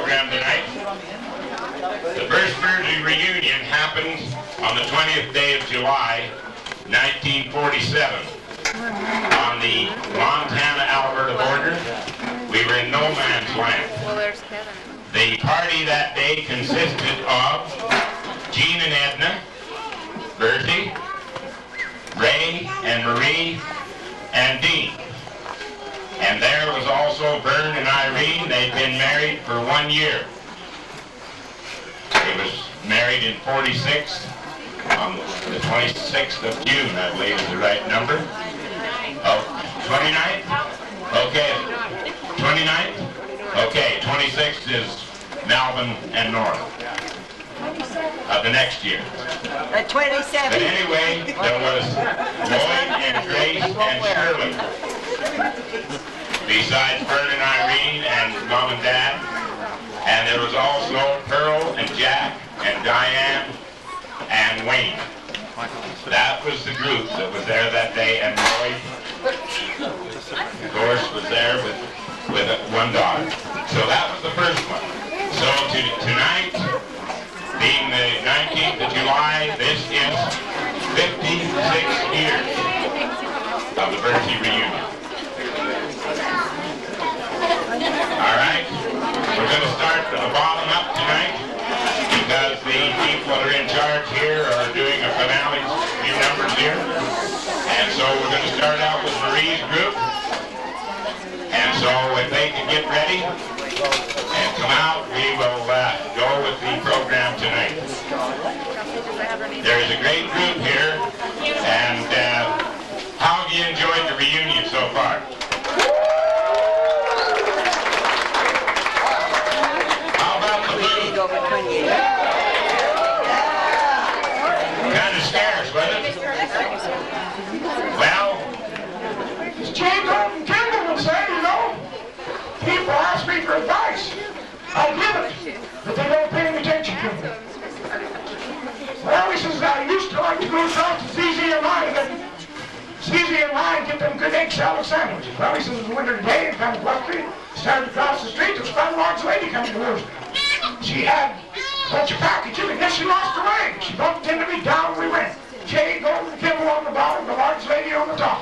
program tonight. The first Berezay reunion happened on the 20th day of July, 1947. On the Montana-Alberta border, we were in no man's land. Well, there's Kevin. The party that day consisted of Jean and Edna, Bertie, Ray and Marie, and Dean. And there was also Vern and Irene. They'd been married for 1 year. They was married in 46 on the 26th of June, I believe is the right number. Oh, 29th? Okay. 29th? Okay, 26th is Melvin and Nora of the next year. 27. But anyway, there was Lloyd and Grace and Shirley. Besides Vern and Irene and Mom and Dad. And there was also Pearl and Jack and Diane and Wayne. That was the group that was there that day, and Lloyd, of course, was there with one daughter. So that was the first one. So tonight, being the 19th of July, this is 56 years of the Berezay reunion. All right, we're going to start from the bottom up tonight because the people that are in charge here are doing a finale, few numbers here. And so we're going to start out with Marie's group. And so if they can get ready and come out, we will go with the program tonight. There is a great group here, and how have you enjoyed the reunion so far? How about the food? Kind of scarce, wasn't it? Well, Jacob and Kendall would say, you know, people ask me for advice. I give it, but they don't pay any attention to me. Well, he says, I used to like to go across to ZZ and Line, and ZZ and Line get them good egg salad sandwiches. Well, he says, it was a winter day, and kind of blustery. Started across the street, there was quite a large lady coming towards me. She had a bunch of packages, and guess she lost her way. She bumped into me, down we went. Jay over the kibble on the bottom, the large lady on the top.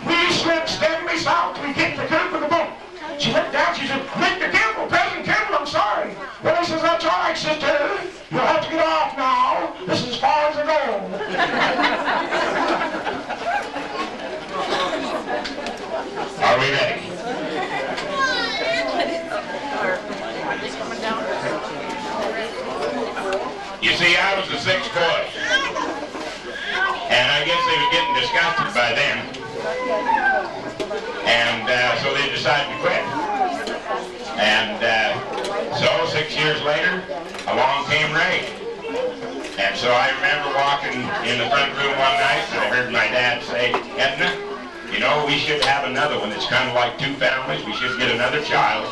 We slipped steadily south, we kicked the curb of the boat. She looked down, she said, Mr. Kimball, President Kimball, I'm sorry. Well, he says, that's all right, sister. You'll have to get off now. This is as far as I go. Are we ready? You see, I was the sixth boy. And I guess they were getting disgusted by then. And so they decided to quit. And so 6 years later, along came Ray. And so I remember walking in the front room one night and I heard my dad say, Edna, you know, we should have another one. It's kind of like two families. We should get another child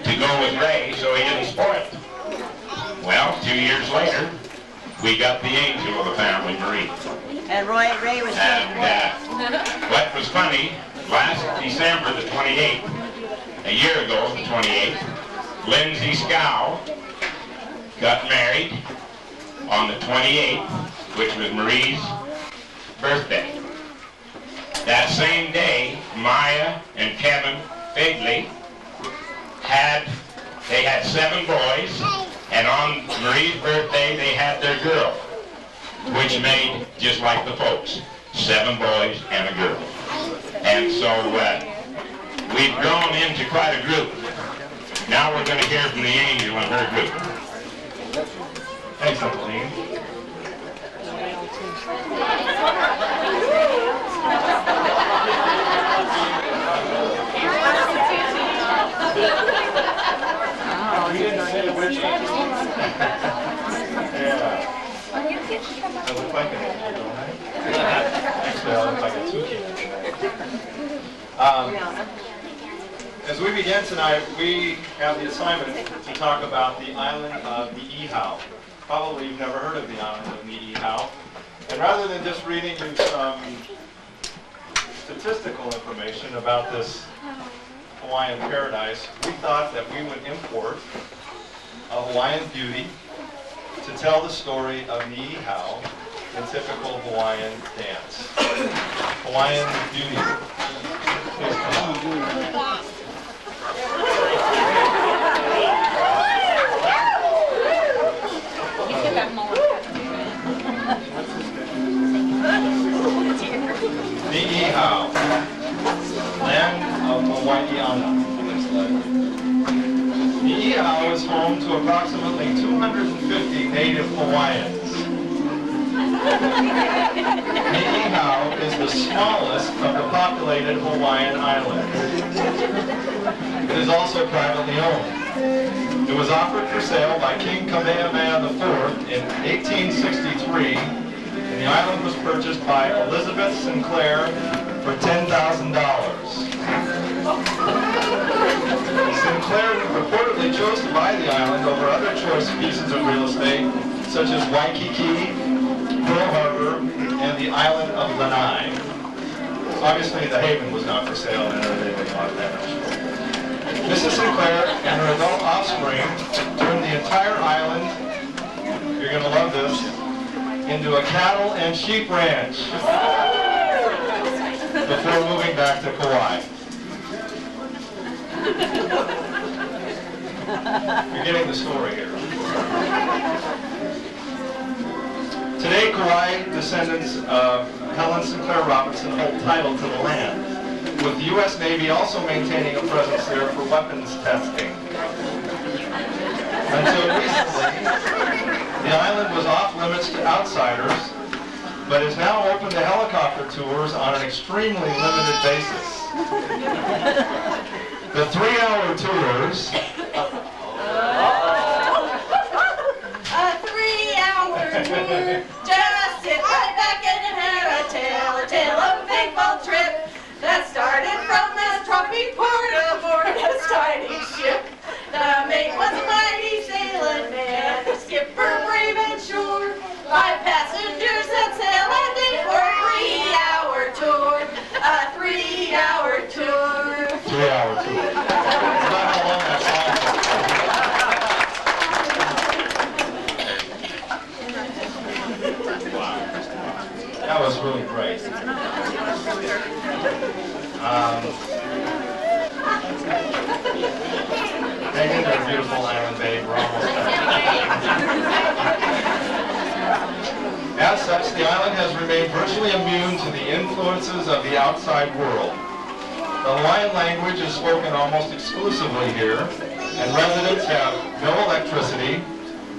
to go with Ray so he didn't spoil it. Well, 2 years later, we got the angel of the family, Marie. And Ray was And what was funny, last December the 28th, a year ago, the 28th, Lindsay Scow got married on the 28th, which was Marie's birthday. That same day, Maya and Kevin Figley had 7 boys, and on Marie's birthday they had their girl, which made just like the folks, 7 boys and a girl. And so we've grown into quite a group. Now we're going to hear from the angel and her group. Thanks, Uncle Dean. You didn't say which one. Yeah. I look like an angel, don't I? Actually, I look like a toucan. As we begin tonight, we have the assignment to talk about the island of Niihau. Probably you've never heard of the island of Niihau. And rather than just reading you some statistical information about this Hawaiian paradise, we thought that we would import a Hawaiian beauty, to tell the story of Niihau in typical Hawaiian dance. Hawaiian beauty. Please come on. Niihau, land of Hawaiiana. Niihau is home to approximately 250 native Hawaiians. Niihau is the smallest of the populated Hawaiian islands. It is also privately owned. It was offered for sale by King Kamehameha IV in 1863, and the island was purchased by Elizabeth Sinclair for $10,000. Sinclair reportedly chose to buy the island over other choice pieces of real estate, such as Waikiki, Pearl Harbor, and the island of Lanai. Obviously, the Haven was not for sale, and they didn't want that much. Mrs. Sinclair and her adult offspring turned the entire island, you're going to love this, into a cattle and sheep ranch before moving back to Kauai. You're getting the story here. Today, Kauai descendants of Helen Sinclair Robinson hold title to the land, with the U.S. Navy also maintaining a presence there for weapons testing. Until recently, the island was off limits to outsiders, but is now open to helicopter tours on an extremely limited basis. The 3-hour tours. A 3-hour tour. Just sit right back and have a tale of a fateful trip that started from the tropic port aboard a tiny ship. The mate was a mighty sailing man, the skipper brave and sure. 5 passengers that sail that day for a 3-hour tour. A 3-hour tour. 3-hour tour. That's not how long that song was. Wow. That was really great. Hang in there, beautiful island babe. We're almost done. As such, the island has remained virtually immune to the influences of the outside world. The Hawaiian language is spoken almost exclusively here, and residents have no electricity,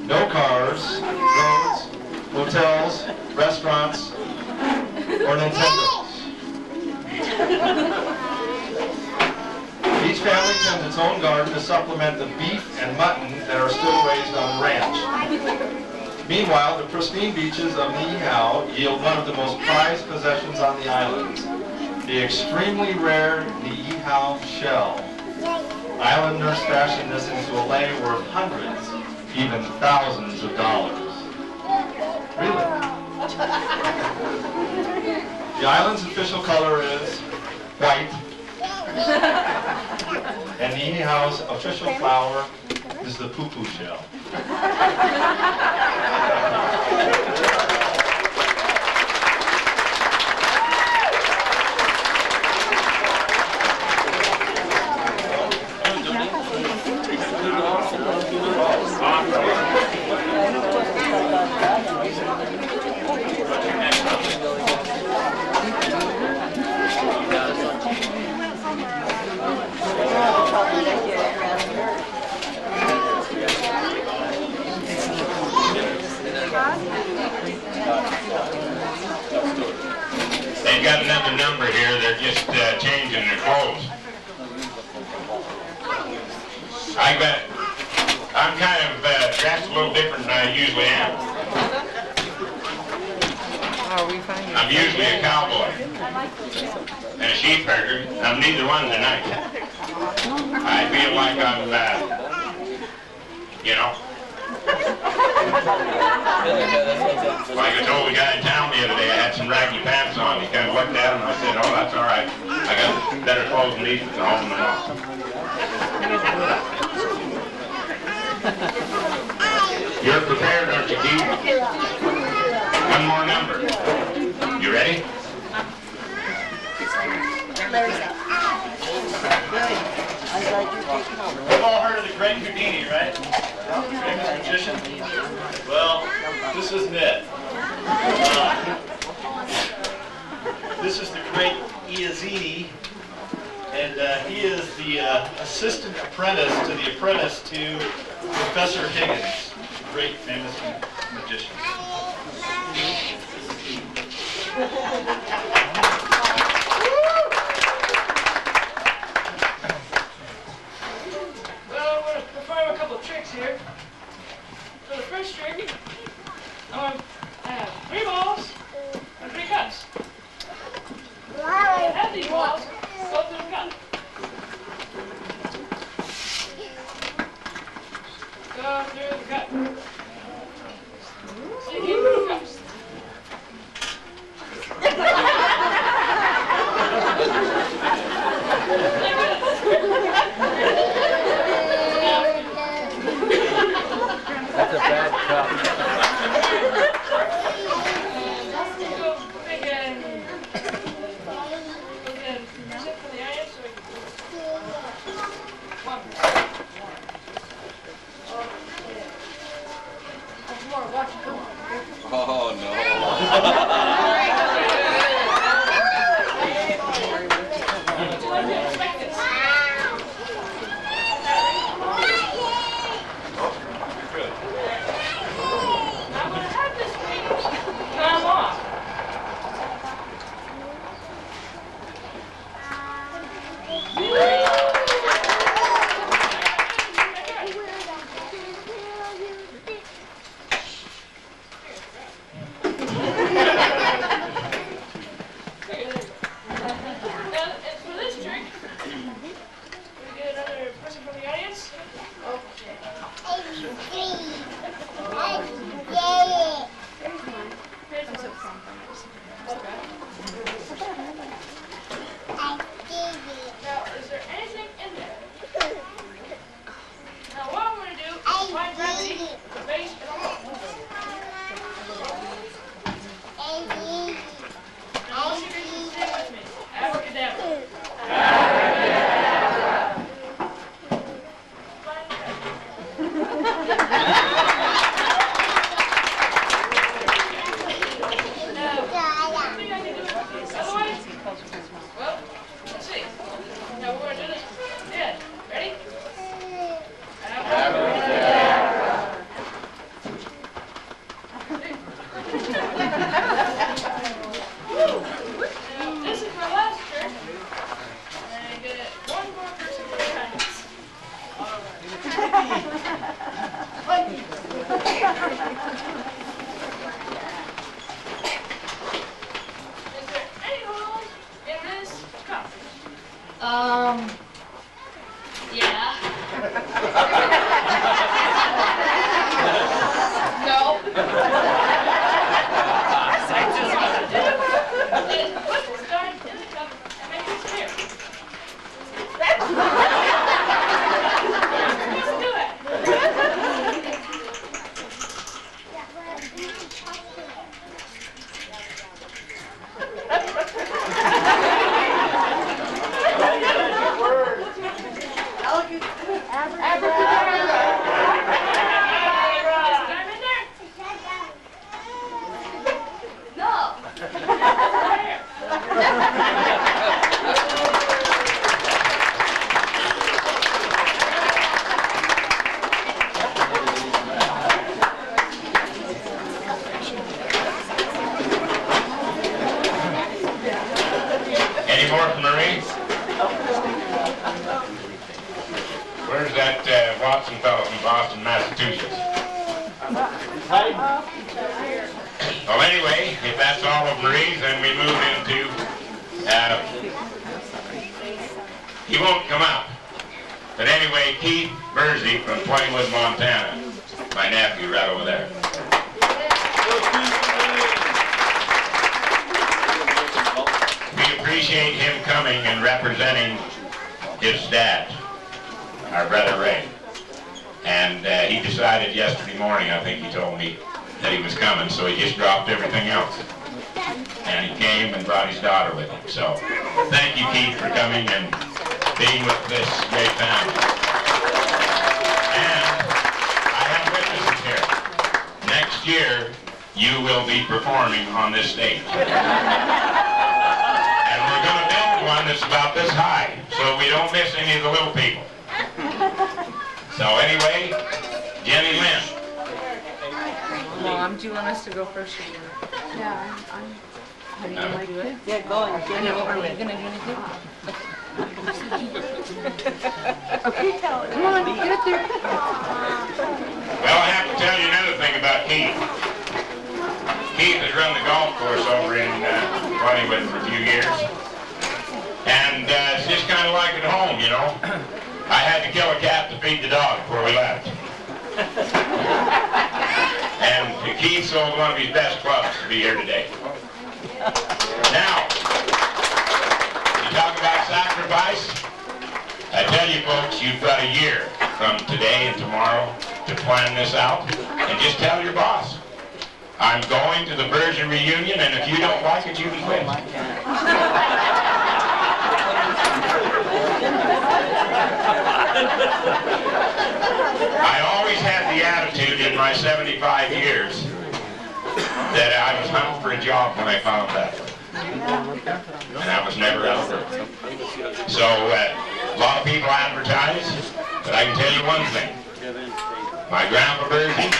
no cars, roads, hotels, restaurants, or Nintendos. Each family tends its own garden to supplement the beef and mutton that are still raised on the ranch. Meanwhile, the pristine beaches of Niihau yield one of the most prized possessions on the island, the extremely rare Niihau shell. Islanders fashion this into a lei worth hundreds, even thousands of dollars. Really? The island's official color is white, and Niihau's official flower is the poo-poo shell. They've got another number here. They're just changing their clothes. I'm kind of dressed a little different than I usually am. I'm usually a cowboy and a sheep herder. I'm neither one tonight. I feel like I'm, like I told the guy in town the other day, I had some raggy pants on. He kind of looked at them and I said, oh, that's all right. I got better clothes than these to go home tomorrow. You're prepared, aren't you, Keith? One more number. You ready? We've all heard of the Great Houdini, right? Famous magician. Well, this isn't it. This is the Great Iazzini, and he is the assistant apprentice to the apprentice to Professor Higgins, the great famous magician. Well, I'm going to perform a couple of tricks here. So the first trick, I have 3 balls and 3 cups. I have these balls, go through the cup. Go through the cup. So you keep through the cups. That's a bad cup. Oh no. Yeah. No. Put this darn in the cup and make it clear. Let's do it. Any more from Marie? Where's that Watson fellow from Boston, Massachusetts? Well, anyway, if that's all of Marie's, then we move into, he won't come out. But anyway, Keith Berezay from Playwood, Montana. My nephew right over there. We appreciate him coming and representing his dad, our brother Ray. And he decided yesterday morning, I think he told me, that he was coming, so he just dropped everything else. And he came and brought his daughter with him. So thank you, Keith, for coming and being with this great family. And I have witnesses here. Next year, you will be performing on this stage. And we're going to build one that's about this high, so we don't miss any of the little people. So anyway, Jenny Lynn. Mom, do you want us to go first? Yeah, How do you want to do it? yeah, go on. I know. Are we going to do anything? Okay, tell it. Come on, get up there. Well, I have to tell you another thing about Keith. Keith has run the golf course over in Plentywood for a few years. And it's just kind of like at home, you know. I had to kill a cat to feed the dog before we left. And Keith sold one of his best clubs to be here today. Now, you talk about sacrifice. I tell you folks, you've got a year from today and tomorrow to plan this out. And just tell your boss, I'm going to the Berezay reunion, and if you don't like it, you can quit. I always had the attitude in my 75 years that I was hunting for a job when I found that. And I was never out of work. So a lot of people advertise, but I can tell you one thing. My grandpa Berezay,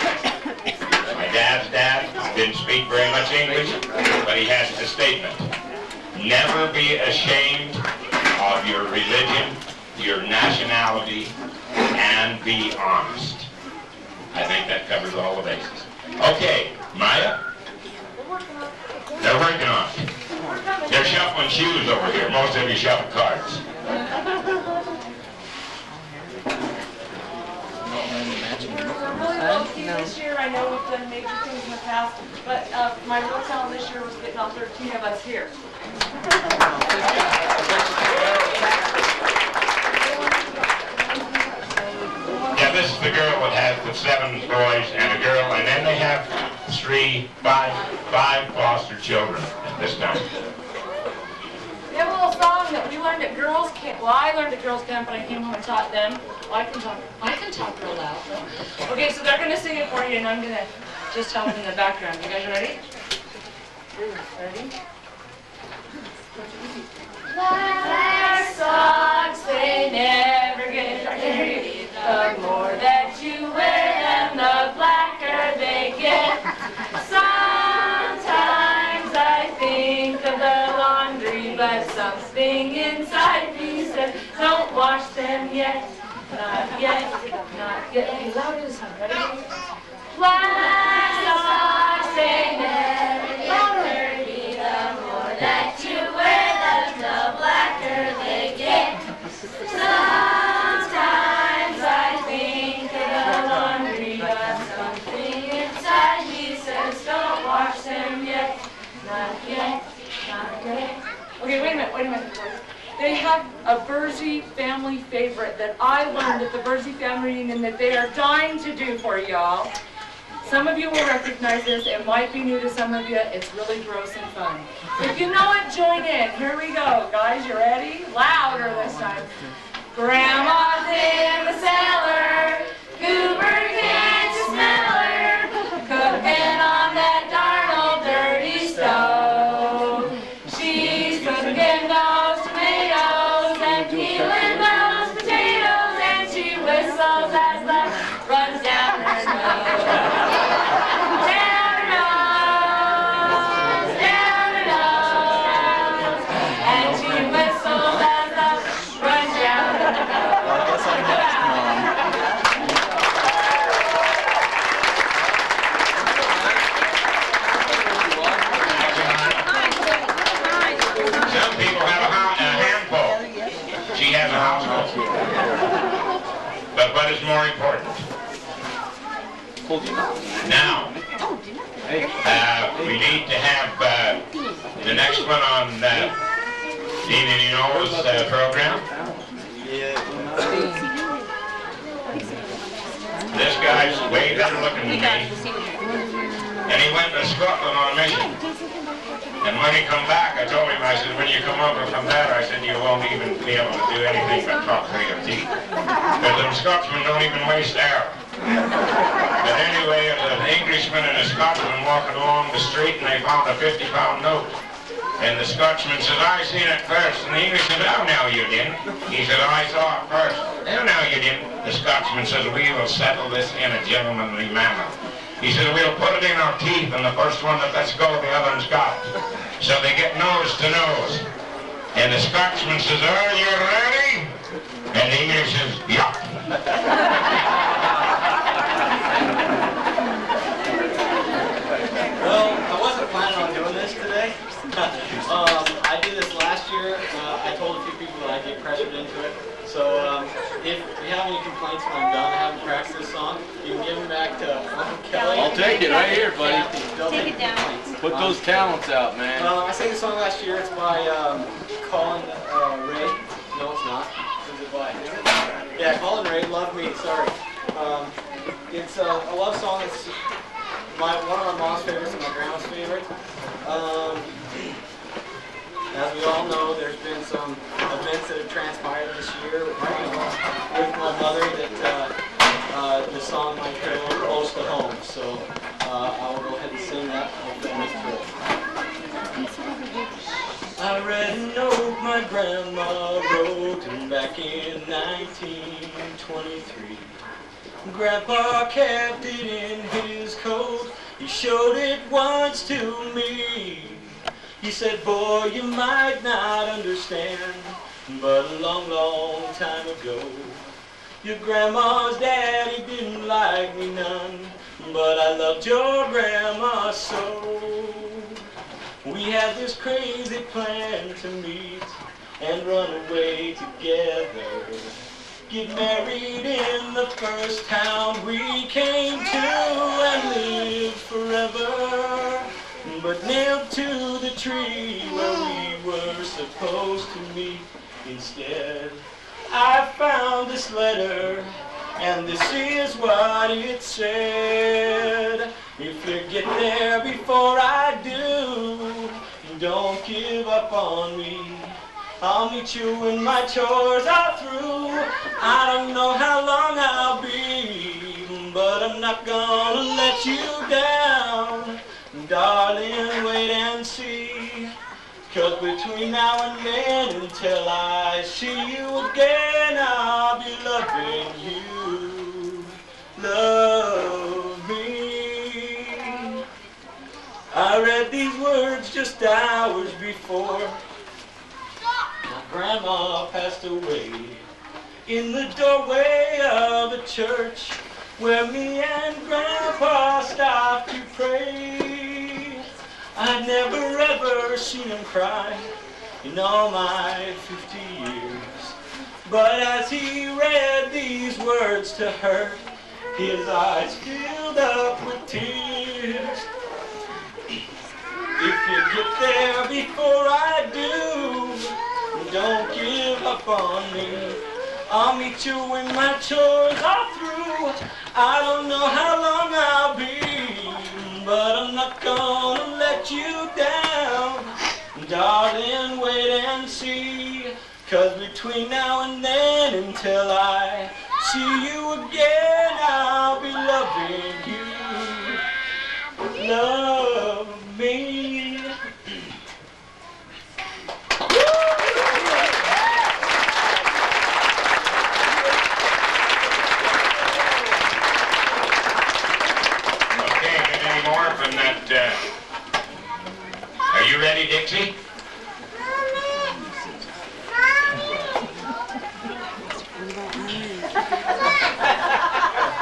my dad's dad, didn't speak very much English, but he has the statement, never be ashamed of your religion, your nationality, and be honest. I think that covers all the bases. Okay, Maya? They're working on it. They're shuffling shoes over here. Most of you shuffle cards. We're really low-key this year. I know we've done major things in the past, but my real talent this year was getting all 13 of us here. Yeah, this is the girl that has the 7 boys and a girl, and then they have five foster children at this time. We have a little song that we learned at girls' camp. Well, I learned at girls' camp, and I came home and taught them. Well, I can talk real loud. Okay, so they're gonna sing it for you, and I'm gonna just tell them in the background. You guys ready? Ready? Black socks, they never get dirty. The more that you wear them, the blacker they get. Sometimes I think of the laundry, but something inside me says, don't wash them yet. Not yet, not yet. Okay, louder this time. Ready? Black socks, they never get dirty. The more that you wear them, the blacker they get. Sometimes I think of the laundry, but something inside me says, don't wash them yet. Not yet, not yet. Okay, wait a minute. They have a Berezay family favorite that I learned at the Berezay family reunion that they are dying to do for y'all. Some of you will recognize this. It might be new to some of you. It's really gross and fun. If you know it, join in. Here we go. Guys, you ready? Louder this time. Grandma's in the cellar. Goober, can't you smell her? Cooking on that darn old dirty stove. She's cooking those tomatoes and peeling those potatoes, and she whistles as the runs down her nose. Down her nose, and she whistles as the runs down her nose. Some people have a handful. She has a household. But what is more important? Now, we need to have the next one on Dean and Eno's program. This guy's way better looking than me. And he went to Scotland on mission. And when he come back, I told him, I said, when you come over from that, I said, you won't even be able to do anything but talk through your teeth. Because them Scotsmen don't even waste air. But anyway, an Englishman and a Scotsman walking along the street, and they found a 50-pound note. And the Scotsman says, I seen it first. And the English said, oh, no, you didn't. He said, I saw it first. Oh, no, you didn't. The Scotsman says, we will settle this in a gentlemanly manner. He said, we'll put it in our teeth, and the first one that lets go, the other one's got. So they get nose to nose. And the Scotsman says, are you ready? And the English says, yeah. Well, I wasn't planning on doing this today. I did this last year. I told a few people that I get pressured into it. So if you have any complaints when I'm done, I haven't practiced this song, you can give them back to Uncle Kelly. I'll take it right here, buddy. They'll take it down. Put those talents out, man. I sang the song last year. It's by Colin Ray. No, it's not. Is it by? Yeah, Colin Ray. Love Me. Sorry. It's a love song. It's one of my mom's favorites and my grandma's favorite. As we all know, there's been some events that have transpired this year with my mother that the song might hit a little close to home. So I'll go ahead and sing that. Hopefully make it. I read a note my grandma wrote back in 1923. Grandpa kept it in his coat. He showed it once to me. He said, boy, you might not understand, but a long, long time ago, your grandma's daddy didn't like me none, but I loved your grandma so. We had this crazy plan to meet and run away together, get married in the first town we came to and live forever. But nailed to the tree where we were supposed to meet instead, I found this letter, and this is what it said. If you get there before I do, don't give up on me. I'll meet you when my chores are through. I don't know how long I'll be, but I'm not gonna let you down. Darling, wait and see, 'cause between now and then, until I see you again, I'll be loving you. Love me. I read these words just hours before my grandma passed away, in the doorway of the church where me and Grandpa stopped to pray. I'd never ever seen him cry in all my 50 years. But as he read these words to her, his eyes filled up with tears. If you get there before I do, don't give up on me. I'll meet you when my chores are through. I don't know how long I'll be, but I'm not gonna let you down. Darling, wait and see, 'cause between now and then, until I see you again, I'll be loving you. Love me. From that, are you ready, Dixie?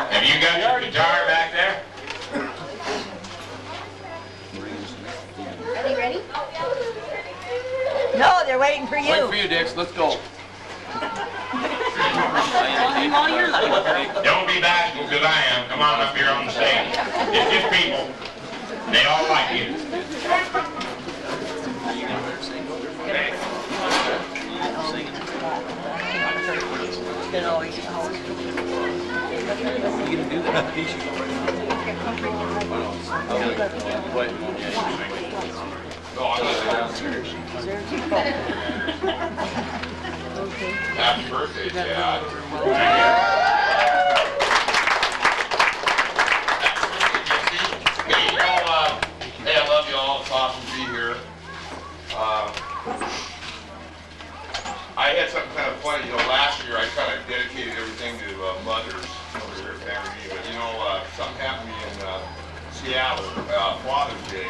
Have you got your guitar back there? Are they ready? No, they're waiting for you. Wait for you, Dix. Let's go. All your life. Don't be bashful, because I am. Come on up here on the stage. It's just people. They all like you. Okay. You can do that. He should go right now. Wait, No, I'm not downstairs. Happy birthday, Dad. Hey, you know, hey, I love you all. It's awesome to be here. I had something kind of funny. You know, last year I kind of dedicated everything to mothers over here at Family Reunion. But you know, something happened to me in Seattle, Father's Day,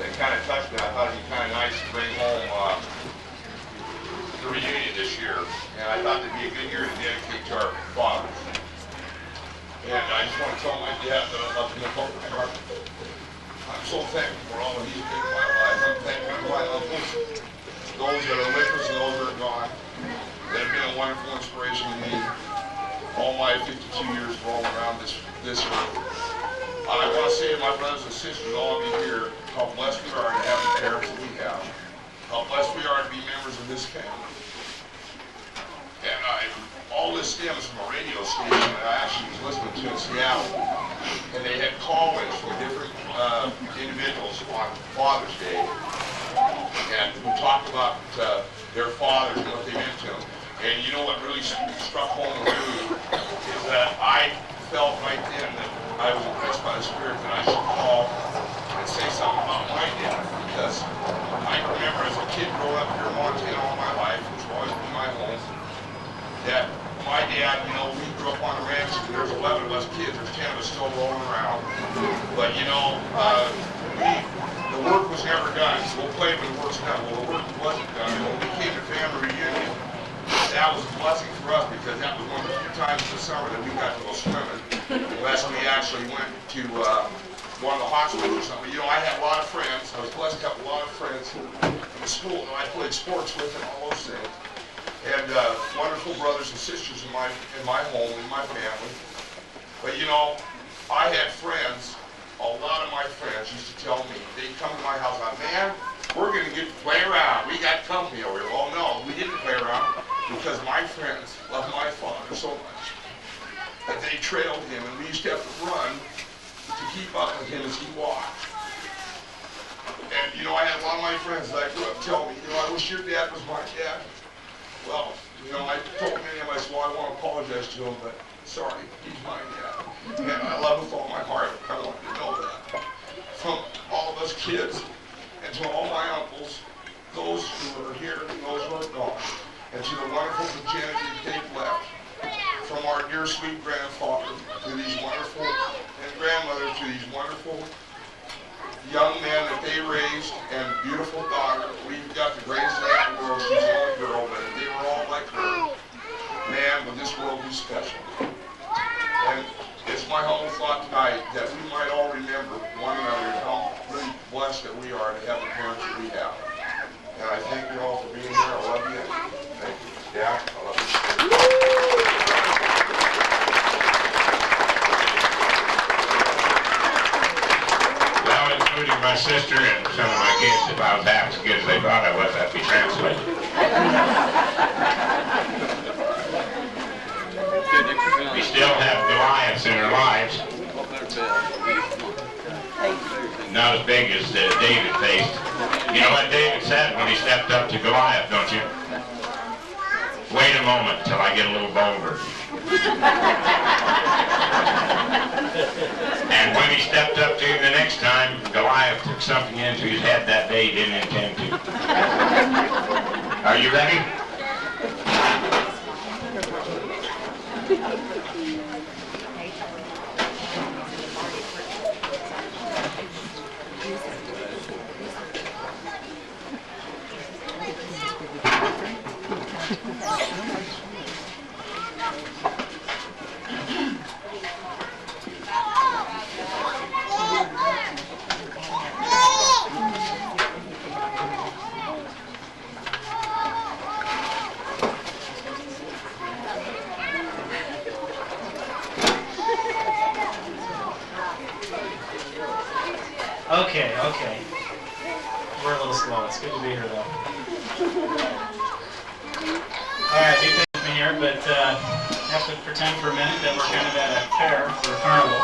that kind of touched me. I thought it'd be kind of nice to bring home the reunion this year. And I thought it'd be a good year to dedicate to our fathers. And I just want to tell my dad that I love him with all my heart. I'm so thankful for all of these people in my life. I'm thankful for my loved ones, those that are with us and those that are gone, that have been a wonderful inspiration to me all my 52 years rolling around this earth. I want to say to my brothers and sisters, all of you here, how blessed we are to have the parents that we have. How blessed we are to be members of this family. And all this stems from a radio station that I actually was listening to in Seattle. And they had call-ins from different individuals on Father's Day. And who talked about their fathers and what they meant to them. And you know what really struck home with me is that I felt right then that I was impressed by the Spirit that I should call and say something about my dad. Because I remember as a kid growing up here in Montana all my life, which will always be my home, that my dad, you know, we grew up on a ranch, and there's 11 of us kids, there's 10 of us still rolling around. But you know, the work was never done. So we'll play when the work's done. Well, the work wasn't done. When we came to family reunion, that was a blessing for us because that was one of the few times in the summer that we got to go swimming, unless we actually went to one of the hospitals or something. You know, I had a lot of friends. I was blessed to have a lot of friends in the school that I played sports with and all those things. And wonderful brothers and sisters in my home, in my family. But you know, I had friends, a lot of my friends used to tell me, they'd come to my house, man, we're going to get to play around. We got company over here. Well, no, we didn't play around because my friends loved my father so much that they trailed him, and we used to have to run to keep up with him as he walked. And you know, I had a lot of my friends that I grew up tell me, you know, I wish your dad was my dad. Well, you know, I told many of them, I said, well, I want to apologize to him, but sorry, he's my dad. And I love him with all my heart. I want you to know that. From all of us kids, and to all my uncles, those who are here and those who are gone, and to the wonderful progeny they've left, from our dear sweet grandfather to these wonderful, and grandmother to these wonderful young men that they raised, and beautiful daughter. We've got the greatest dad in the world. She's the only girl, but if they were all like her, man, would this world be special. And it's my humble thought tonight that we might all remember one another and how really blessed that we are to have the parents that we have. And I thank you all for being here. I love you. Thank you. Dad, I love you. Including my sister and some of my kids, if I was half as good as they thought I was, I'd be translated. We still have Goliaths in our lives. Not as big as David faced. You know what David said when he stepped up to Goliath, don't you? Wait a moment till I get a little bolder. And when he stepped up to him the next time, Goliath took something into his head that day he didn't intend to. Are you ready? Okay. We're a little slow. It's good to be here, though. All right, be patient with me here, but have to pretend for a minute that we're kind of at a fair or a carnival.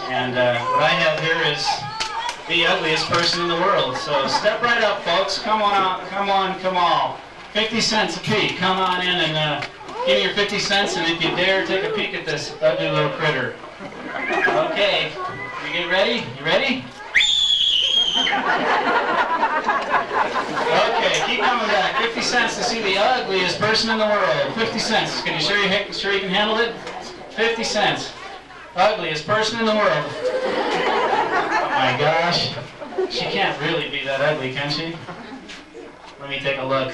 And what I have here is the ugliest person in the world. So step right up, folks. Come on out. Come on, come all. 50 cents a peek. Come on in and give me your 50 cents, and if you dare, take a peek at this ugly little critter. Okay, you get ready? You ready? Okay, keep coming back. 50 cents to see the ugliest person in the world. 50 cents. Can you sure you can handle it? 50 cents. Ugliest person in the world. Oh my gosh. She can't really be that ugly, can she? Let me take a look.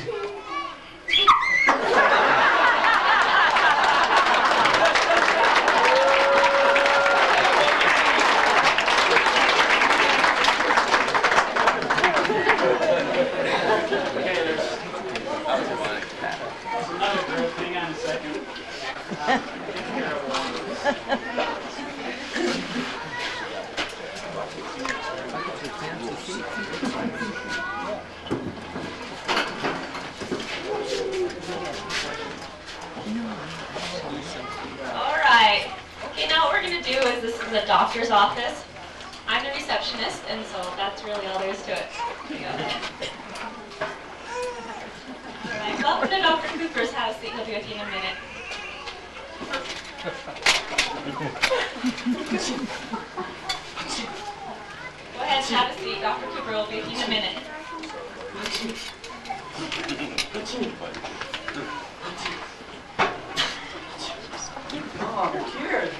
Alright. Okay, now what we're going to do is, this is a doctor's office. I'm the receptionist, and so that's really all there is to it. Here you go. Alright, welcome to Dr. Cooper's house. He'll be with you in a minute. Go ahead and have a seat. Dr. Cooper will be with you in a minute. Oh, you're cured.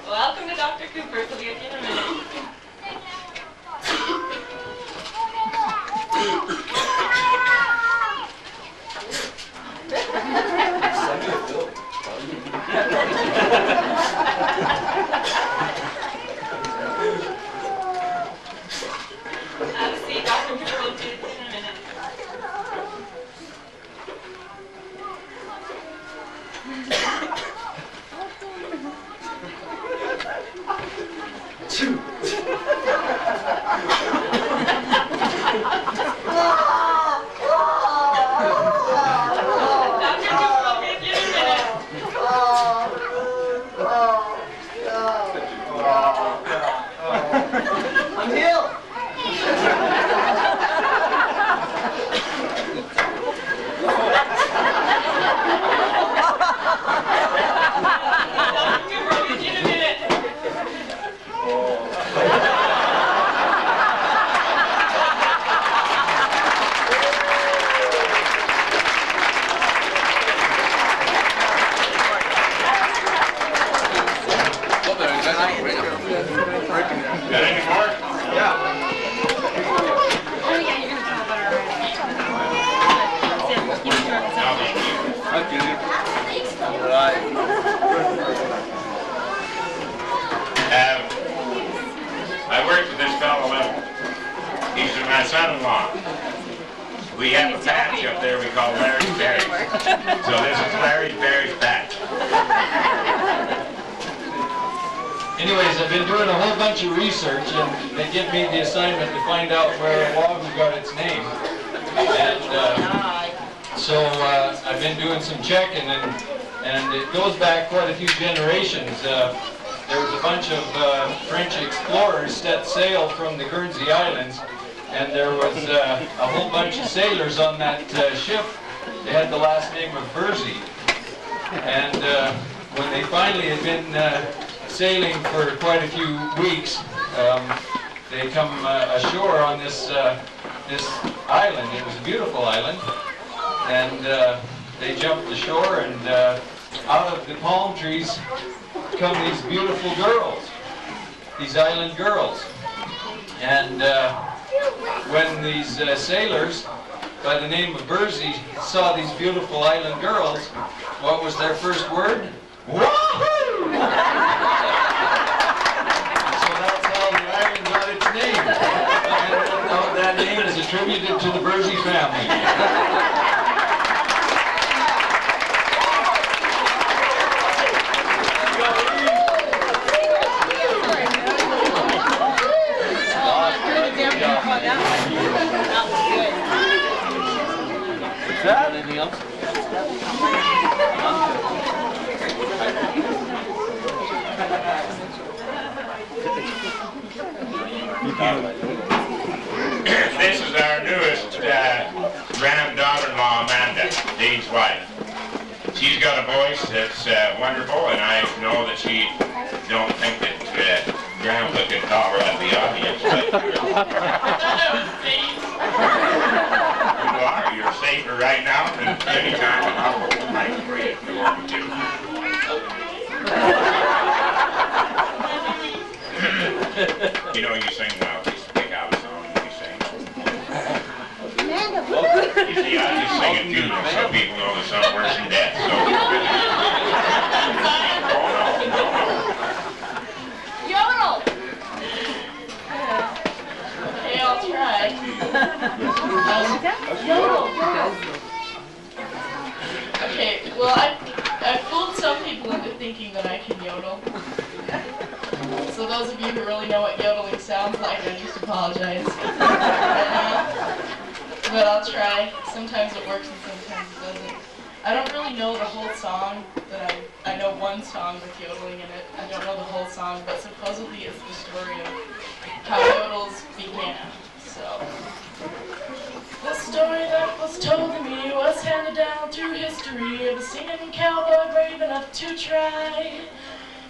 Welcome to Dr. Cooper's. He'll be with you in a minute. Have a seat. Dr. Cooper will be with you in a minute. I'm healed. Got any more? Oh yeah, you're gonna tell about it already. Give me your I worked with this fellow. He's my son-in-law. We have a patch up there we call Larry's Berries. So this is Larry's Berries patch. Anyways, I've been doing a whole bunch of research, and they give me the assignment to find out where Wahoo got its name. And so I've been doing some checking, and it goes back quite a few generations. There was a bunch of French explorers set sail from the Guernsey Islands, and there was a whole bunch of sailors on that ship. They had the last name of Berezay. And when they finally had been sailing for quite a few weeks, they come ashore on this island. It was a beautiful island, and they jumped ashore, and out of the palm trees come these beautiful girls, these island girls. And when these sailors by the name of Berezay saw these beautiful island girls, what was their first word? Wahoo! And so that's how the island got its name. And that name is attributed to the Berezay family. that? Anything else? This is our newest granddaughter-in-law, Amanda, Dean's wife. She's got a voice that's wonderful, and I know that she don't think that Grandpa could call her at the audience. But you are. You're safer right now than any time, and I'll hold the mic for you if you want me to. You know, you sing well. Just pick out a song and you sing. You see, I just sing it too, so people know the song worse than death. So. Yodel! Okay, I'll try. Yodel! Okay, well, I fooled some people into thinking that I can yodel. So those of you who really know what yodeling sounds like, I just apologize. But I'll try. Sometimes it works and sometimes it doesn't. I don't really know the whole song, but I know one song with yodeling in it. I don't know the whole song, but supposedly it's the story of how yodels began. So, the story that was told to me was handed down through history of a singing cowboy brave enough to try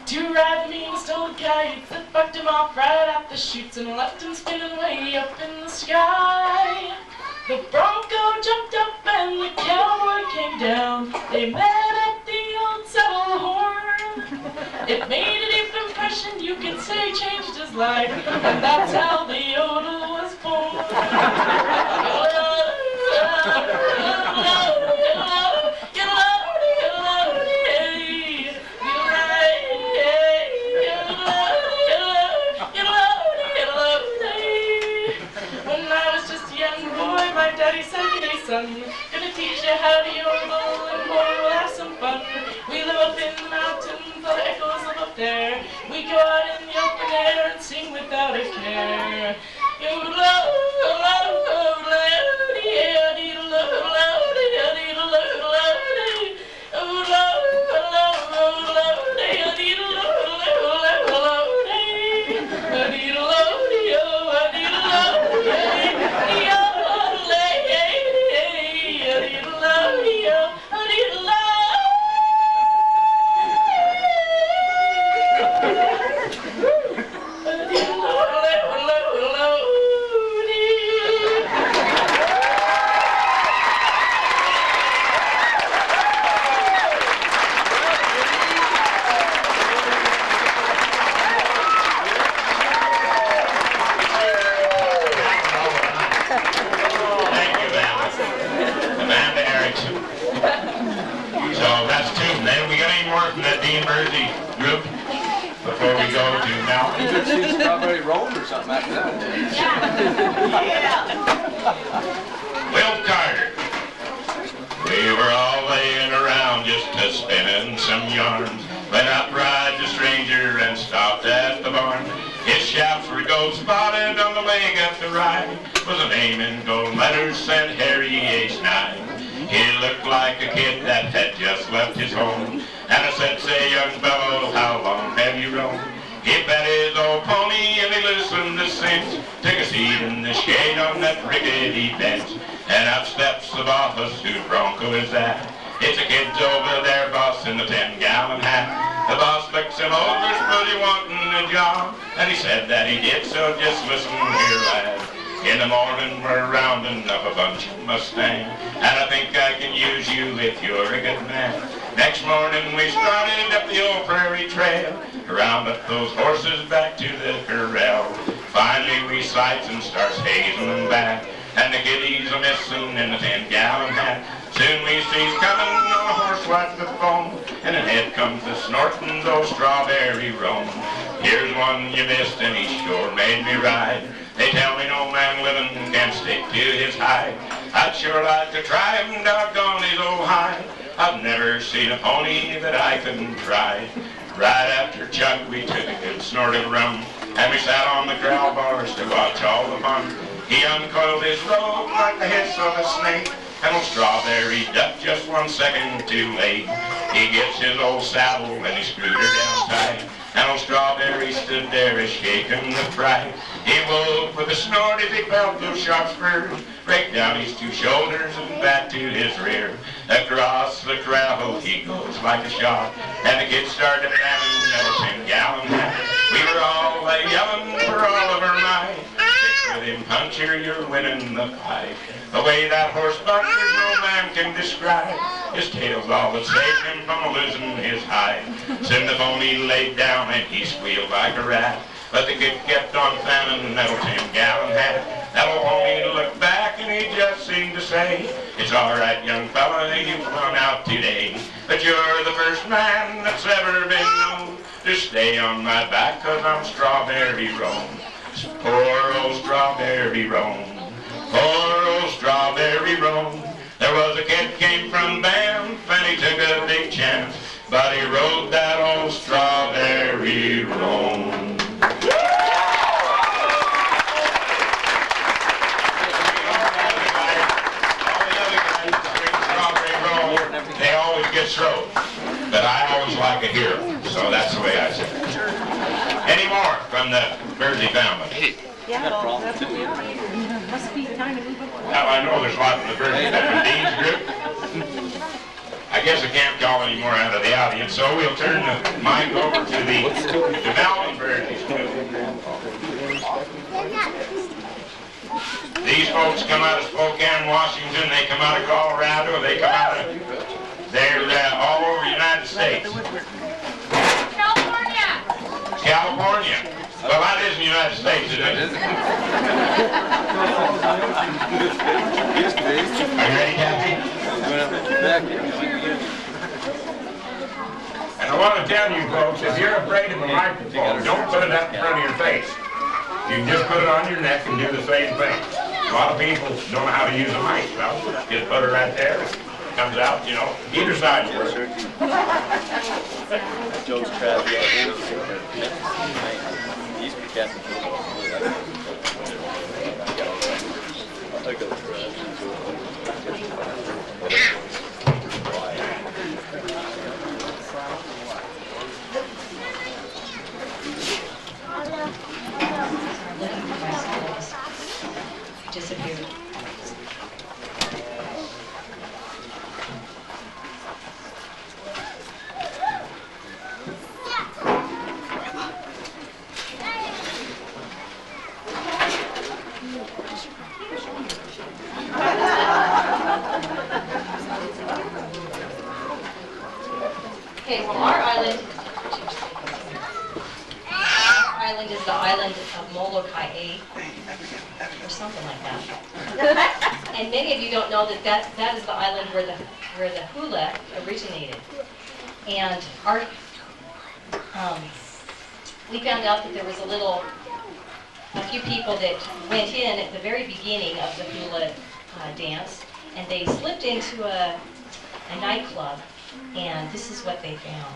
to ride the meanest old coyotes that bucked him off right at the chutes and left him spinning way up in the sky. The bronco jumped up and the cowboy came down. They met at the old saddle horn. It made a deep impression, you could say changed his life, and that's how the yodel was born. My daddy said, hey son, gonna teach you how to yodel and boy, we'll have some fun. We live up in the mountains, all the echoes live up there. We go out in the open air and sing without a care. Erickson. So that's two. Then we got any more from that Dean Berezay group before we go to now? You could see Strawberry Road or something after that. Will Carter. We were all laying around just spinning some yarns when up rides a stranger and stopped at the barn. His shafts were gold spotted on the leg at the right, was a name in gold letters said Harry H9. He looked like a kid that had just left his home, and I said, say young fellow, how long have you roamed? He bet his old pony and he listened to sense, took a seat in the shade on that rickety bench, and up steps the boss, whose bronco is that? It's a kid's over there, boss, in the 10-gallon hat. The boss looks him over, but he wanting a job, and he said that he did, so just listen here, lad. In the morning we're rounding up a bunch of Mustangs, and I think I can use you if you're a good man. Next morning we started up the old prairie trail, round up those horses back to the corral. Finally we sights and starts hazing them back, and the kiddies are missing in the 10-gallon hat. Soon we sees coming on a horse like the foam, and ahead comes the snorting those strawberry roan. Here's one you missed and he sure made me ride. They tell me no man living can stick to his hide. I'd sure like to try him, doggone his old hide. I've never seen a pony that I couldn't ride. Right after Chuck we took a good snort of rum, and we sat on the corral bars to watch all the fun. He uncoiled his robe like the hiss of a snake, And old Strawberry ducked just 1 second too late. He gets his old saddle and he screwed her down tight. And old Strawberry stood there a shaking with fright. He woke with a snort as he felt those sharp spurs break down his 2 shoulders and back to his rear. Across the crowd he goes like a shot, and the kids started pounding metal 10-gallon hat. We were all yelling for all of our might. Stick with him, puncher, you're winning the fight. The way that horse bucked, there's no man can describe. His tail's all that saved him from losing his hide. Soon the pony laid down and he squealed like a rat. But the kid kept on fanning that old 10-gallon hat. That old pony looked back and he just seemed to say, "It's all right, young fella, you won out today. But you're the first man that's ever been known to stay on my back, 'cause I'm Strawberry Roan." Poor old Strawberry Roan. Poor old Strawberry Roan. There was a kid came from Banff and he took a big chance, but he rode that old Strawberry Roan. They always get thrown, but I always like a hero, so that's the way I say it. Any more from the Berezay family? Yeah, well, that's what we are. Must be time to move on. Now I know there's a lot from the Berezay family. Dean's group. I guess I can't call any more out of the audience, so we'll turn the mic over to the Melvin Berezay's group. These folks come out of Spokane, Washington. They come out of Colorado. They come out of... They're all over the United States. California! California. Well, that is the United States, isn't it? Are you ready, Kathy? And I want to tell you folks, if you're afraid of a microphone, don't put it up in front of your face. You can just put it on your neck and do the same thing. A lot of people don't know how to use a mic. Well, just put it right there. Comes out, you know, either side will work. Joe's crab. Disappeared. Okay, well, our island is the island of Molokai, or something like that. And many of you don't know that is the island where the hula originated. And we found out that there was a few people that went in at the very beginning of the hula dance, and they slipped into a nightclub, and this is what they found.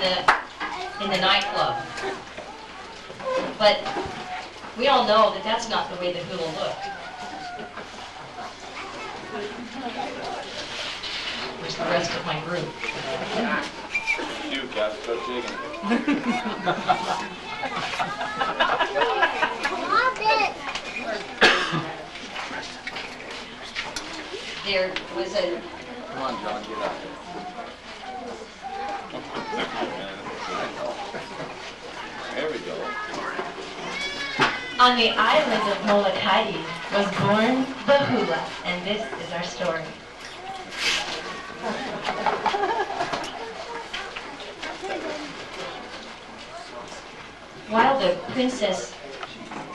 in the nightclub. But we all know that that's not the way the hula looked. Where's the rest of my group? You got to go jigging. There was a... Come on, John, get out there. There we go. On the island of Molokai was born the hula, and this is our story. While the princess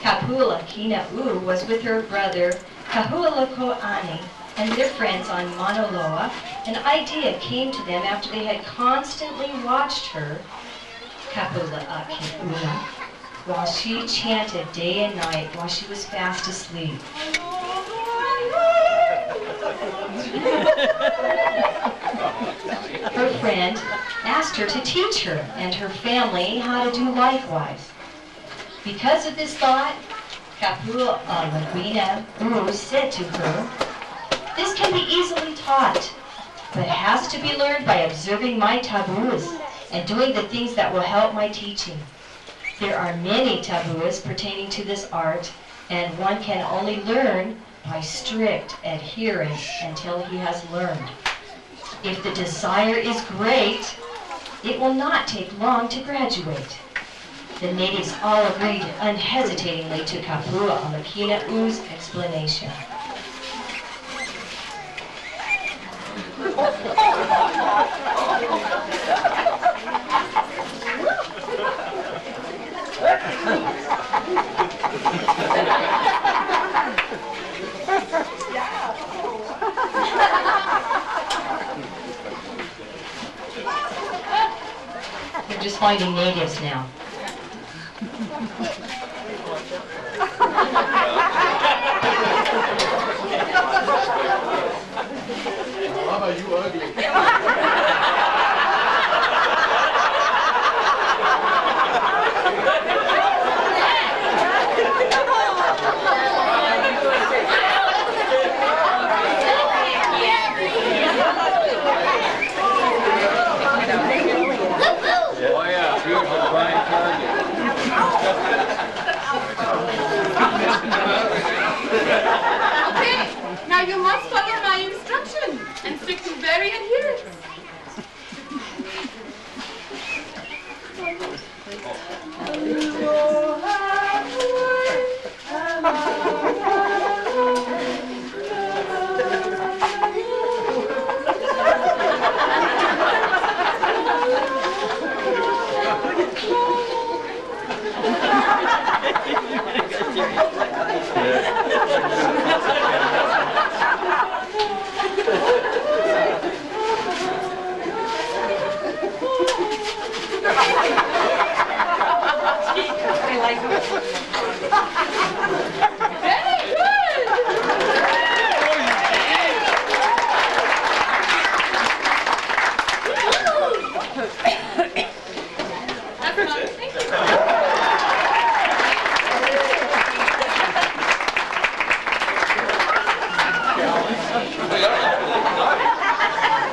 Kapula Kina'u was with her brother Kahualako'ani and their friends on Mauna Loa, an idea came to them after they had constantly watched her, Kapula Kina'u, while she chanted day and night while she was fast asleep. Her friend asked her to teach her and her family how to do likewise. Because of this thought, Kapula Kina'u said to her, "This can be easily taught, but has to be learned by observing my taboos and doing the things that will help my teaching. There are many taboos pertaining to this art, and one can only learn by strict adherence until he has learned. If the desire is great, it will not take long to graduate." The natives all agreed unhesitatingly to Kapula Kina'u's explanation. We're just finding natives now. Mama, you ugly. Oh yeah, beautiful Brian Target. Okay, now you must follow my instructions and stick to very adherence.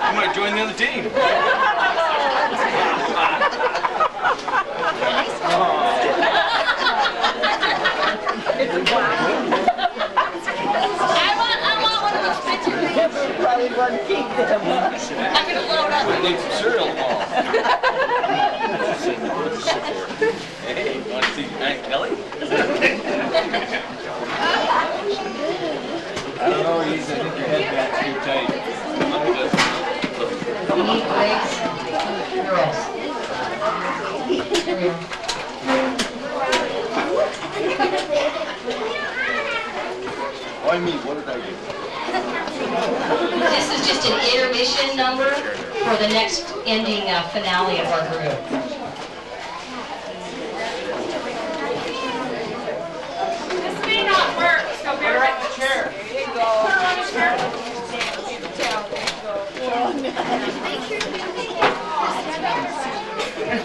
I might join the other team. I want one of those pictures. Probably want to keep them. I'm gonna load up. We need some cereal balls. Hey, you want to see Aunt Kelly? I don't know, Ethan. I think your headband's too tight. We need breaks, girls. Here we are. Oh, I mean, what did I do? This is just an intermission number for the next ending finale of our group. This may not work, so bear with the chair. There you go. Put her on the chair. There you go.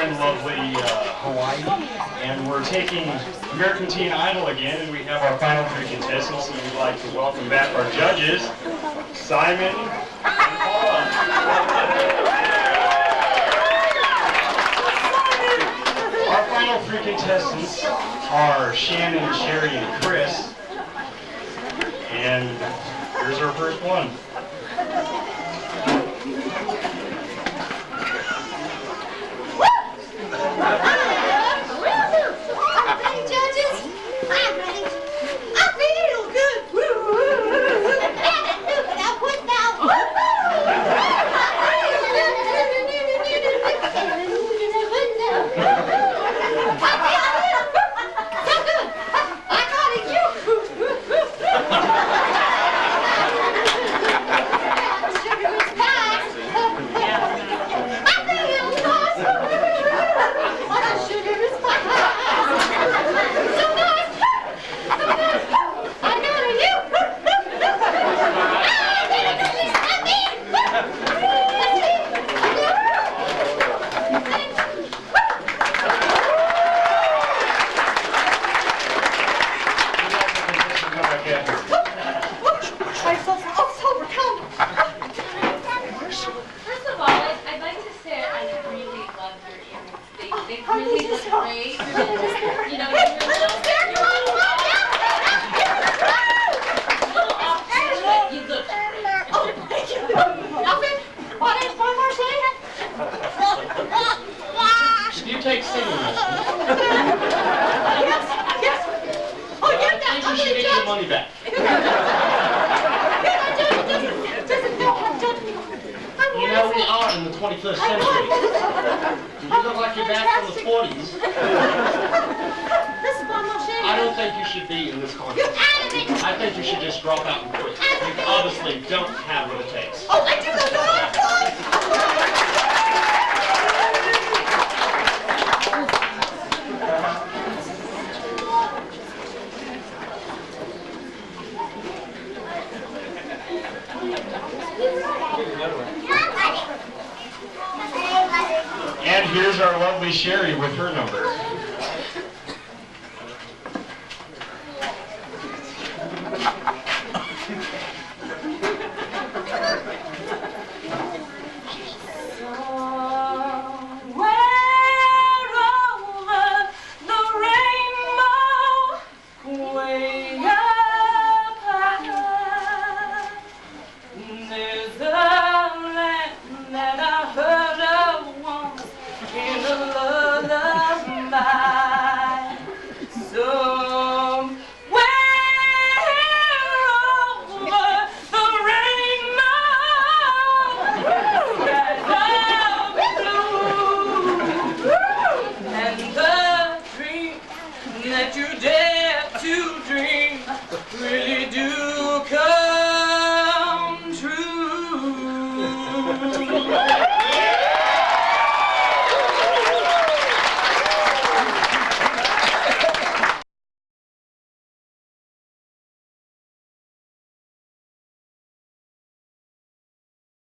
from lovely Hawaii, and we're taking American Teen Idol again, and we have our final three contestants, and we'd like to welcome back our judges, Simon and Paula. Our final three contestants are Shannon, Sherry, and Chris, and here's our first one. And here's our lovely Sherry with her number.